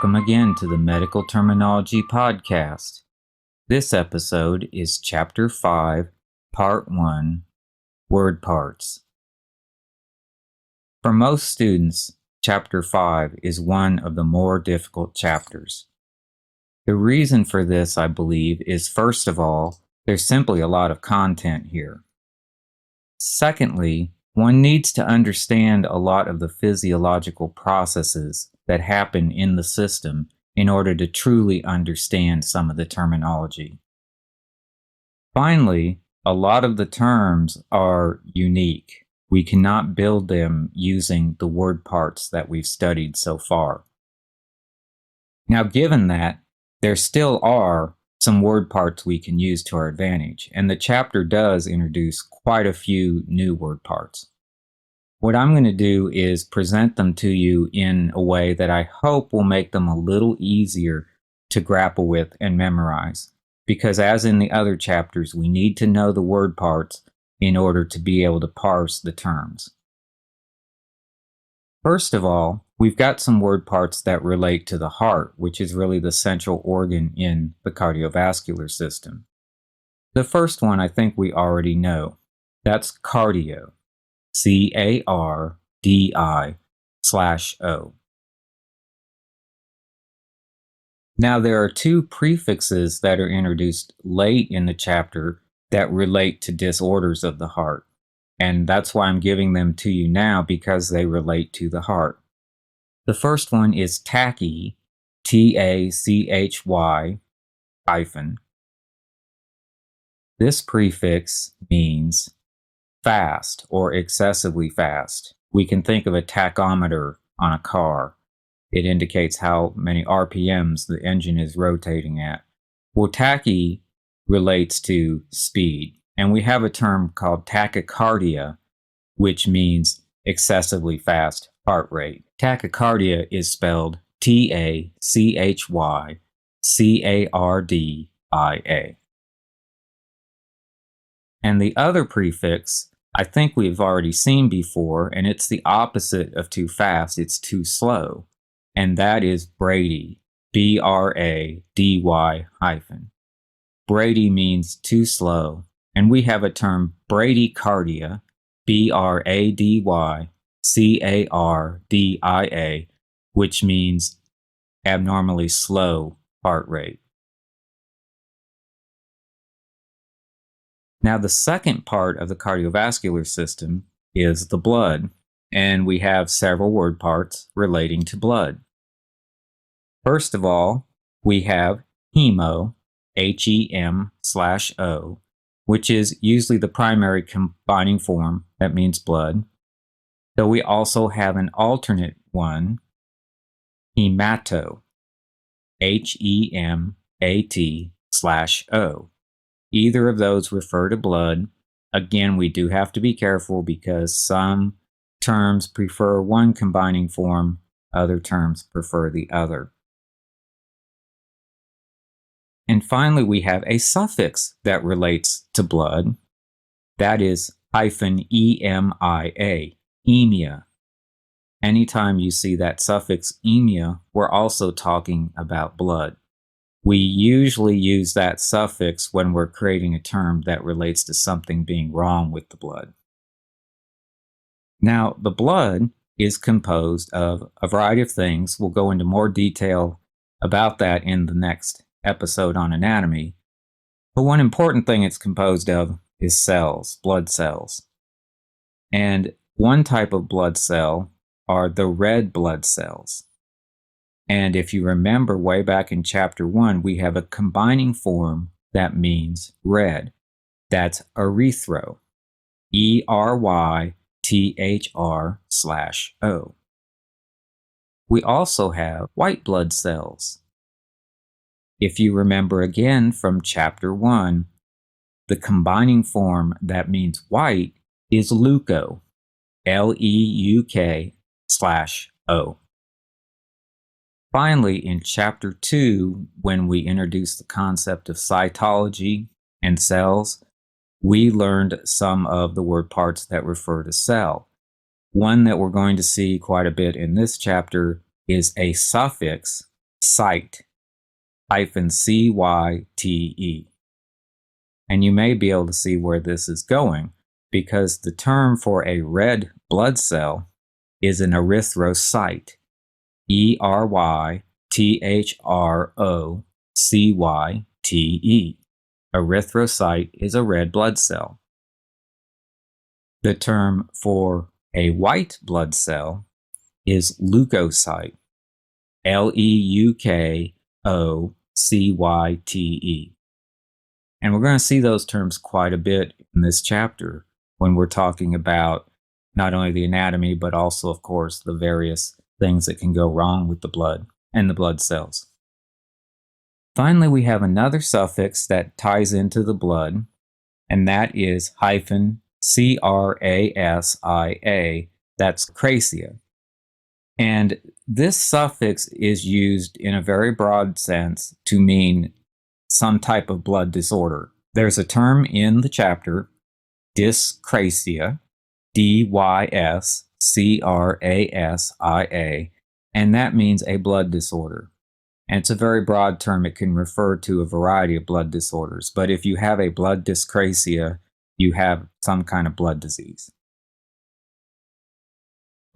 Welcome again to the Medical Terminology Podcast. This episode is Chapter 5, Part 1, Word Parts. For most students, Chapter 5 is one of the more difficult chapters. The reason for this, I believe, is first of all, there's simply a lot of content here. Secondly, one needs to understand a lot of the physiological processes that happen in the system in order to truly understand some of the terminology. Finally, a lot of the terms are unique. We cannot build them using the word parts that we've studied so far. Now, given that, there still are some word parts we can use to our advantage, and the chapter does introduce quite a few new word parts. What I'm going to do is present them to you in a way that I hope will make them a little easier to grapple with and memorize, because as in the other chapters, we need to know the word parts in order to be able to parse the terms. First of all, we've got some word parts that relate to the heart, which is really the central organ in the cardiovascular system. The first one I think we already know. That's cardio. C-A-R-D-I/O. Now there are two prefixes that are introduced late in the chapter that relate to disorders of the heart. And that's why I'm giving them to you now, because they relate to the heart. The first one is tachy, T-A-C-H-Y hyphen. This prefix means fast or excessively fast. We can think of a tachometer on a car. It indicates how many RPMs the engine is rotating at. Well, tachy relates to speed, and we have a term called tachycardia, which means excessively fast heart rate. Tachycardia is spelled T-A-C-H-Y-C-A-R-D-I-A. And the other prefix, I think we've already seen before, and it's the opposite of too fast, it's too slow. And that is Brady, B-R-A-D-Y hyphen. Brady means too slow, and we have a term bradycardia, B-R-A-D-Y-C-A-R-D-I-A, which means abnormally slow heart rate. Now, the second part of the cardiovascular system is the blood, and we have several word parts relating to blood. First of all, we have hemo, H-E-M/O, which is usually the primary combining form that means blood. Though we also have an alternate one, hemato, H-E-M-A-T/O. Either of those refer to blood. Again, we do have to be careful because some terms prefer one combining form, other terms prefer the other. And finally, we have a suffix that relates to blood. That is hyphen E-M-I-A, emia. Anytime you see that suffix emia, we're also talking about blood. We usually use that suffix when we're creating a term that relates to something being wrong with the blood. Now, the blood is composed of a variety of things. We'll go into more detail about that in the next episode on anatomy. But one important thing it's composed of is cells, blood cells. And one type of blood cell are the red blood cells. And if you remember way back in chapter 1, we have a combining form that means red. That's erythro, E-R-Y-T-H-R/O. We also have white blood cells. If you remember again from chapter 1, the combining form that means white is leuco, L-E-U-K/O. Finally, in chapter 2, when we introduced the concept of cytology and cells, we learned some of the word parts that refer to cell. One that we're going to see quite a bit in this chapter is a suffix cyte, -cyte. And you may be able to see where this is going because the term for a red blood cell is an erythrocyte, ERYTHROCYTE. Erythrocyte is a red blood cell. The term for a white blood cell is leukocyte, LEUKOCYTE. And we're going to see those terms quite a bit in this chapter when we're talking about not only the anatomy, but also, of course, the various things that can go wrong with the blood and the blood cells. Finally, we have another suffix that ties into the blood, and that is -CRASIA. That's crasia. And this suffix is used in a very broad sense to mean some type of blood disorder. There's a term in the chapter, dyscrasia, DYSCRASIA, and that means a blood disorder. And it's a very broad term. It can refer to a variety of blood disorders. But if you have a blood dyscrasia, you have some kind of blood disease.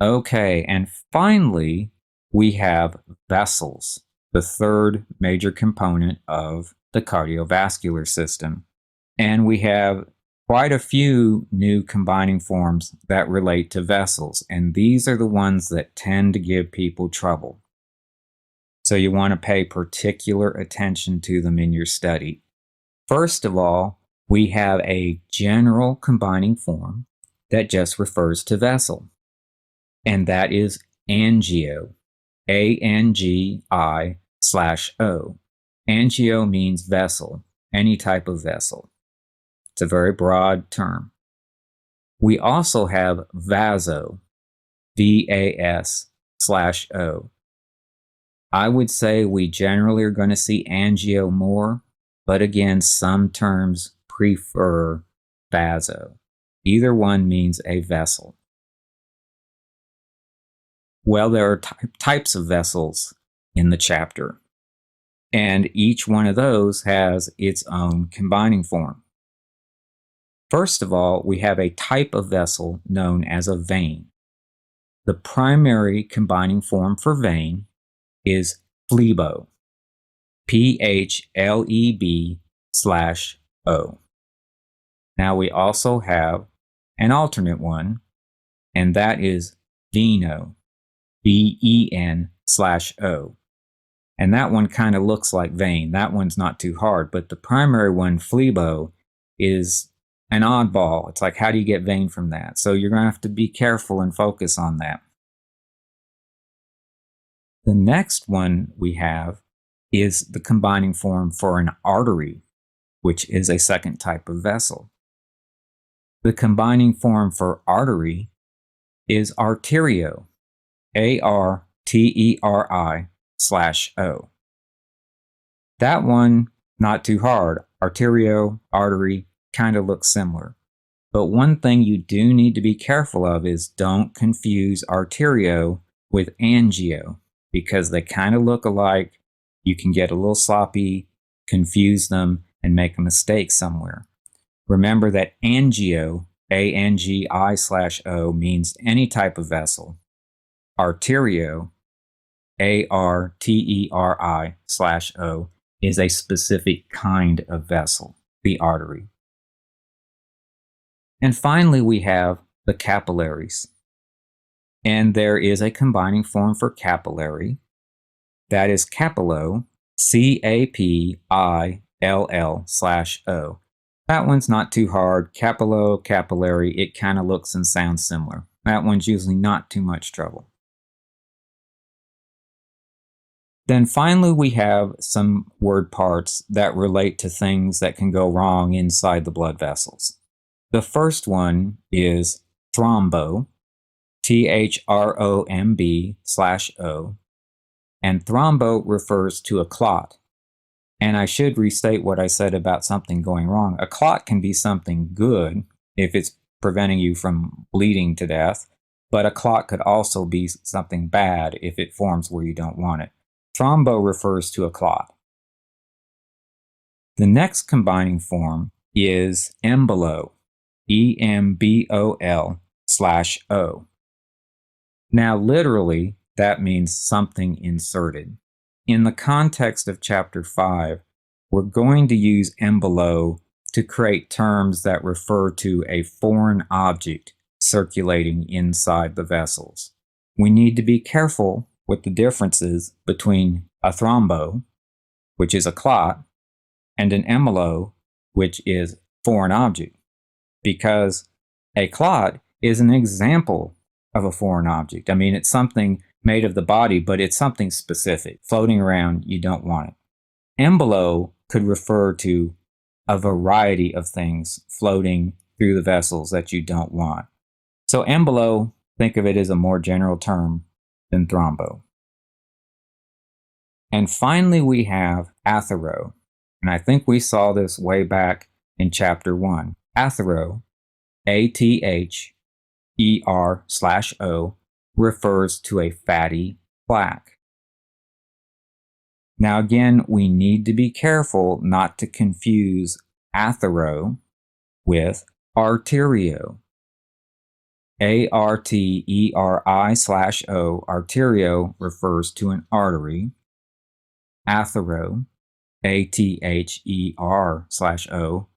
Okay, and finally, we have vessels, the third major component of the cardiovascular system. And we have quite a few new combining forms that relate to vessels, and these are the ones that tend to give people trouble. So you want to pay particular attention to them in your study. First of all, we have a general combining form that just refers to vessel, and that is angio, ANGI/O. Angio means vessel, any type of vessel. It's a very broad term. We also have vaso, VAS/O. I would say we generally are going to see angio more, but again, some terms prefer vaso. Either one means a vessel. Well, there are types of vessels in the chapter, and each one of those has its own combining form. First of all, we have a type of vessel known as a vein. The primary combining form for vein is phlebo, PHLEB/O. Now we also have an alternate one, and that is veno, VEN/O. And that one kind of looks like vein. That one's not too hard, but the primary one, phlebo, is an oddball. It's like, how do you get vein from that? So you're going to have to be careful and focus on that. The next one we have is the combining form for an artery, which is a second type of vessel. The combining form for artery is arterio, ARTERI/O. That one, not too hard. Arterio, artery, kind of looks similar. But one thing you do need to be careful of is don't confuse arterio with angio, because they kind of look alike. You can get a little sloppy, confuse them, and make a mistake somewhere. Remember that angio, ANGI/O, means any type of vessel. Arterio, ARTERI/O, is a specific kind of vessel, the artery. And finally, we have the capillaries. And there is a combining form for capillary. That is capillo, CAPILL/O. That one's not too hard. Capillo, capillary, it kind of looks and sounds similar. That one's usually not too much trouble. Then finally, we have some word parts that relate to things that can go wrong inside the blood vessels. The first one is thrombo, THROMB/O, and thrombo refers to a clot. And I should restate what I said about something going wrong. A clot can be something good if it's preventing you from bleeding to death, but a clot could also be something bad if it forms where you don't want it. Thrombo refers to a clot. The next combining form is embolo, EMBOL/O. Now, literally, that means something inserted. In the context of Chapter 5, we're going to use embolo to create terms that refer to a foreign object circulating inside the vessels. We need to be careful with the differences between a thrombo, which is a clot, and an embolo, which is foreign object, because a clot is an example of a foreign object. I mean, it's something made of the body, but it's something specific. Floating around, you don't want it. Embolo could refer to a variety of things floating through the vessels that you don't want. So embolo, think of it as a more general term than thrombo. And finally, we have athero. And I think we saw this way back in Chapter 1. Athero, ATHER/O, refers to a fatty plaque. Now again, we need to be careful not to confuse athero with arterio. ARTERI/O, arterio, refers to an artery. Athero, ATHER/O,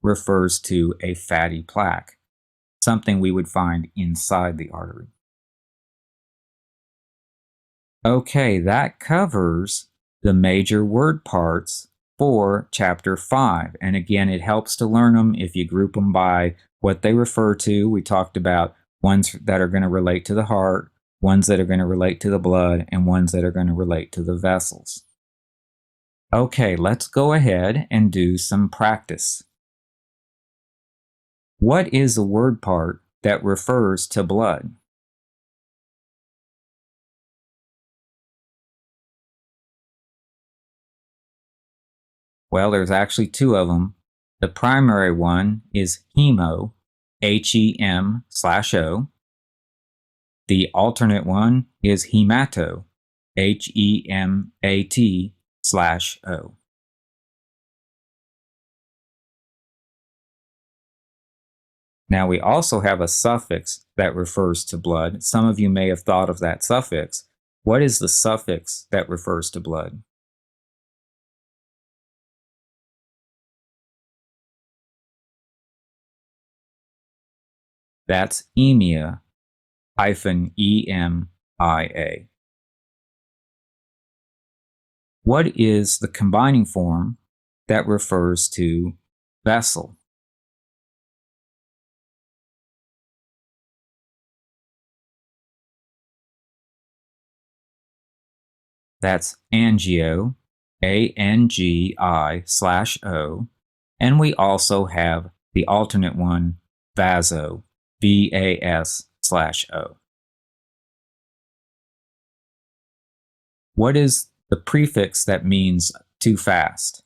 refers to a fatty plaque, something we would find inside the artery. Okay, that covers the major word parts for Chapter 5. And again, it helps to learn them if you group them by what they refer to. We talked about ones that are going to relate to the heart, ones that are going to relate to the blood, and ones that are going to relate to the vessels. Okay, let's go ahead and do some practice. What is a word part that refers to blood? Well, there's actually two of them. The primary one is hemo, HEM/O. The alternate one is hemato, HEMAT/O. Now we also have a suffix that refers to blood. Some of you may have thought of that suffix. What is the suffix that refers to blood? That's emia, -EMIA. What is the combining form that refers to vessel? That's angio, ANGI/O, and we also have the alternate one, vaso, VAS/O. What is the prefix that means too fast?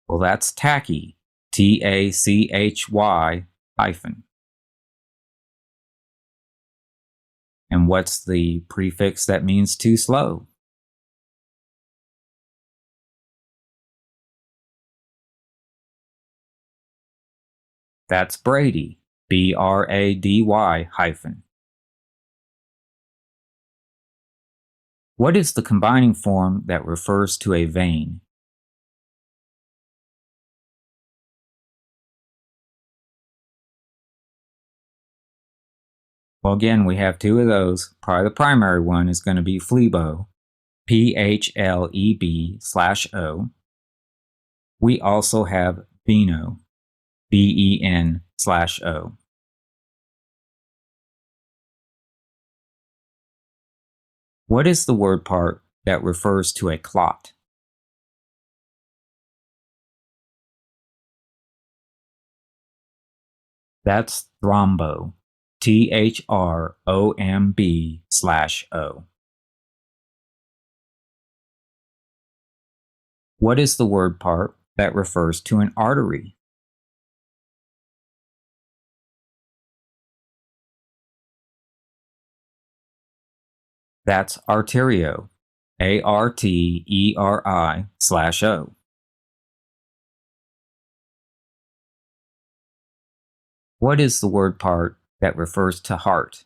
Well, that's tachy, TACHY hyphen. And what's the prefix that means too slow? That's Brady, BRADY hyphen. What is the combining form that refers to a vein? Well, again, we have two of those. Probably the primary one is going to be phlebo, PHLEB/O. We also have veno, BEN/O. What is the word part that refers to a clot? That's thrombo, THROMB/O. What is the word part that refers to an artery? That's arterio, ARTERI/O. What is the word part that refers to heart?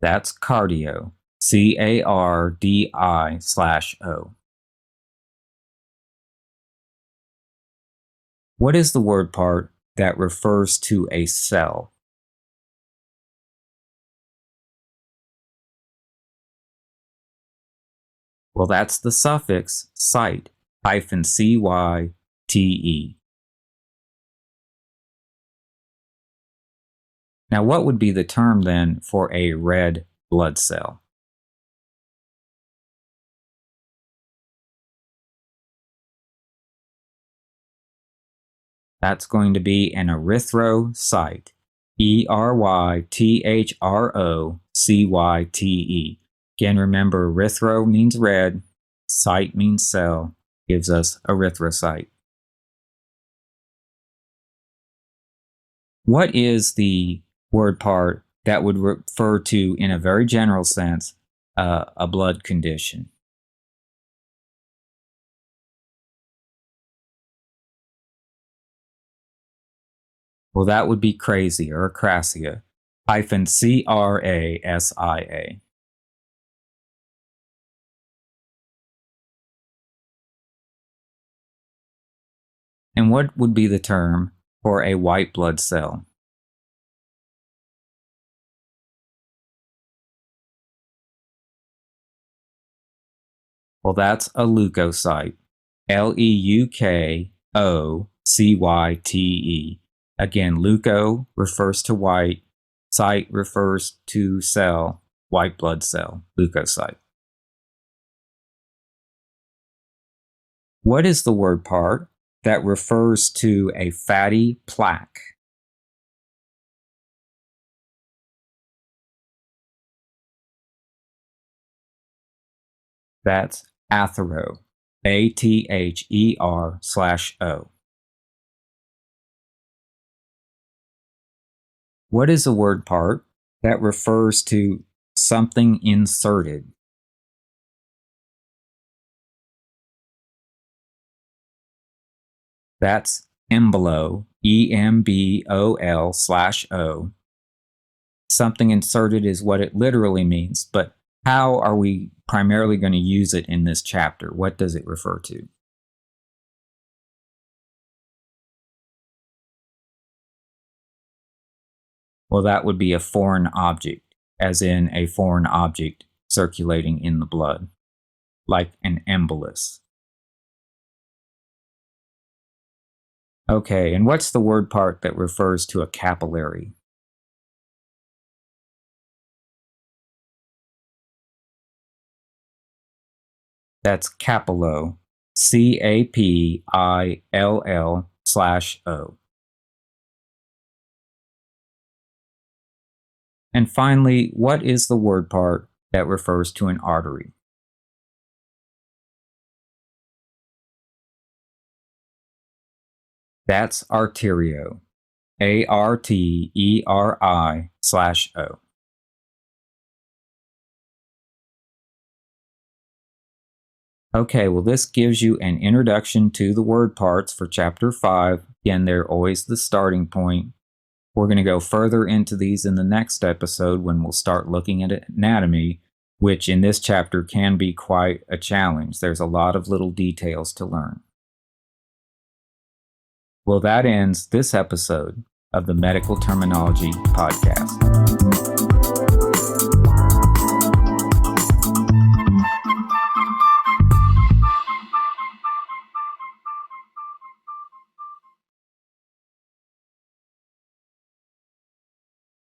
That's cardio, CARDI/O. What is the word part that refers to a cell? Well, that's the suffix cyte, -CYTE. Now, what would be the term then for a red blood cell? That's going to be an erythrocyte, ERYTHROCYTE. Again, remember, erythro means red, cyte means cell, gives us erythrocyte. What is the word part that would refer to, in a very general sense, a blood condition? Well, that would be crazy or crasia, -CRASIA. And what would be the term for a white blood cell? Well, that's a leukocyte, LEUKOCYTE. Again, leuko refers to white, cyte refers to cell, white blood cell, leukocyte. What is the word part that refers to a fatty plaque? That's athero, ATHER/O. What is a word part that refers to something inserted? That's embolo, EMBOL/O. Something inserted is what it literally means, but how are we primarily going to use it in this chapter? What does it refer to? Well, that would be a foreign object, as in a foreign object circulating in the blood, like an embolus. Okay, and what's the word part that refers to a capillary? That's capillo, CAPILL/O. And finally, what is the word part that refers to an artery? That's arterio, ARTERI/O. Okay, well, this gives you an introduction to the word parts for Chapter 5. Again, they're always the starting point. We're going to go further into these in the next episode when we'll start looking at anatomy, which in this chapter can be quite a challenge. There's a lot of little details to learn. Well, that ends this episode of the Medical Terminology Podcast.